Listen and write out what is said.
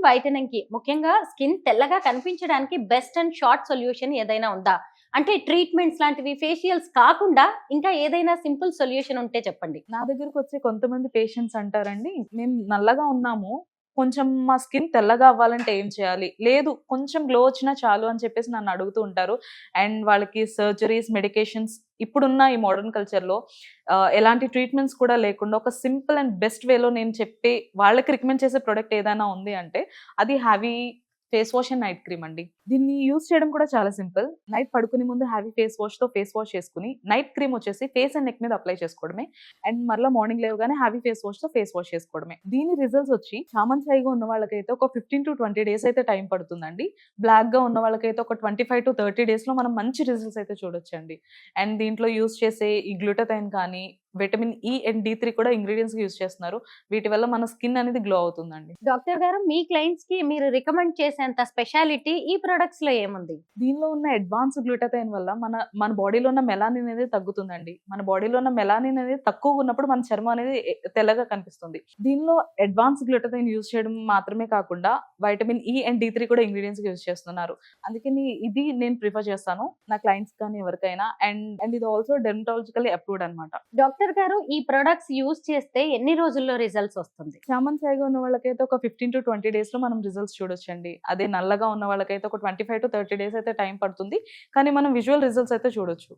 Whitening కి ముఖ్యంగా skin తెల్లగా కనిపించడానికి బెస్ట్ అండ్ షార్ట్ సొల్యూషన్ ఏదైనా ఉందా? అంటే ట్రీట్మెంట్స్ లాంటివి ఫేషియల్స్ కాకుండా ఇంకా ఏదైనా సింపుల్ సొల్యూషన్ ఉంటే చెప్పండి. నా దగ్గరకొచ్చే కొంతమంది పేషెంట్స్ అంటారండి, "మేము నల్లగా ఉన్నాము. కొంచెం మా స్కిన్ తెల్లగా అవ్వాలంటే ఏం చేయాలి? లేదు కొంచెం గ్లో వచ్చినా చాలు" అని చెప్పేసి నన్ను అడుగుతూ ఉంటారు. అండ్ వాళ్ళకి సర్జరీస్, మెడికేషన్స్ ఇప్పుడున్న ఈ మోడర్న్ కల్చర్‌లో ఎలాంటి ట్రీట్మెంట్స్ కూడా లేకుండా ఒక సింపుల్ అండ్ బెస్ట్ వేలో నేను చెప్పే వాళ్ళకి రికమెండ్ చేసే ప్రొడక్ట్ ఏదైనా ఉంది అంటే అది heavy face wash and night cream అండి. దీన్ని యూజ్ చేయడం కూడా చాలా సింపుల్. నైట్ పడుకునే ముందు హ్యావీ ఫేస్ వాష్ చేసుకొని, నైట్ క్రీమ్ వచ్చేసి ఫేస్ అండ్ నెక్ మీద అప్లై చేసుకోవడమే. అండ్ మరలా మార్నింగ్ లేవగానే హ్యావీ ఫేస్ వాష్ చేసుకోవడమే. దీని రిజల్ట్స్ వచ్చి చామన్ చాయిగా ఉన్న వాళ్ళకైతే ఒక 15-20 డేస్ అయితే టైం పడుతుందండి. బ్లాక్‌గా ఉన్న వాళ్ళకైతే ఒక 25-30 డేస్‌లో మనం మంచి రిజల్ట్స్ అయితే చూడొచ్చండి. అండ్ దీంట్లో యూజ్ చేసే ఈ గ్లూటాథైన్ కానీ, విటమిన్ ఇ అండ్ డి3 కూడా ఇంగ్రీడియెంట్స్‌గా యూజ్ చేస్తున్నారు. వీటి వల్ల మన స్కిన్ అనేది గ్లో అవుతుందండి. డాక్టర్ గారు, మీ క్లయింట్స్ కి మీరు రికమెండ్ చేసేంత స్పెషాలిటీ ఈ ప్రొడక్ట్స్ లో ఏముంది? దీనిలో ఉన్న అడ్వాన్స్ గ్లూటాథైన్ వల్ల మన మన బాడీలో ఉన్న మెలానిన్ అనేది తగ్గుతుందండి. మన బాడీలో ఉన్న మెలానిన్ అనేది తక్కువగా ఉన్నప్పుడు మన చర్మం అనేది తెల్లగా కనిపిస్తుంది. దీనిలో అడ్వాన్స్ గ్లూటాథైన్ యూజ్ చేయడం మాత్రమే కాకుండా వైటమిన్ ఇ అండ్ డి3 కూడా ఇంగ్రీడియెంట్స్‌గా యూజ్ చేస్తున్నారు. అందుకని ఇది నేను ప్రిఫర్ చేస్తాను నా క్లయింట్స్ కానీ ఎవరికైనా. అండ్ ఇది ఆల్సో డెర్మటాలజికల్లీ అప్రూవ్డ్ అన్నమాట. డాక్టర్ గారు, ఈ ప్రొడక్ట్స్ యూజ్ చేస్తే ఎన్ని రోజుల్లో రిజల్ట్స్ వస్తుంది? చామన్ చాయిగా ఉన్న వాళ్ళకైతే ఒక 15-20 డేస్‌లో మనం రిజల్ట్స్ చూడొచ్చండి. అదే నల్లగా ఉన్న వాళ్ళకైతే ఒక 25-30 డేస్ అయితే టైం పడుతుంది. కానీ మనం విజువల్ రిజల్ట్స్ అయితే చూడొచ్చు.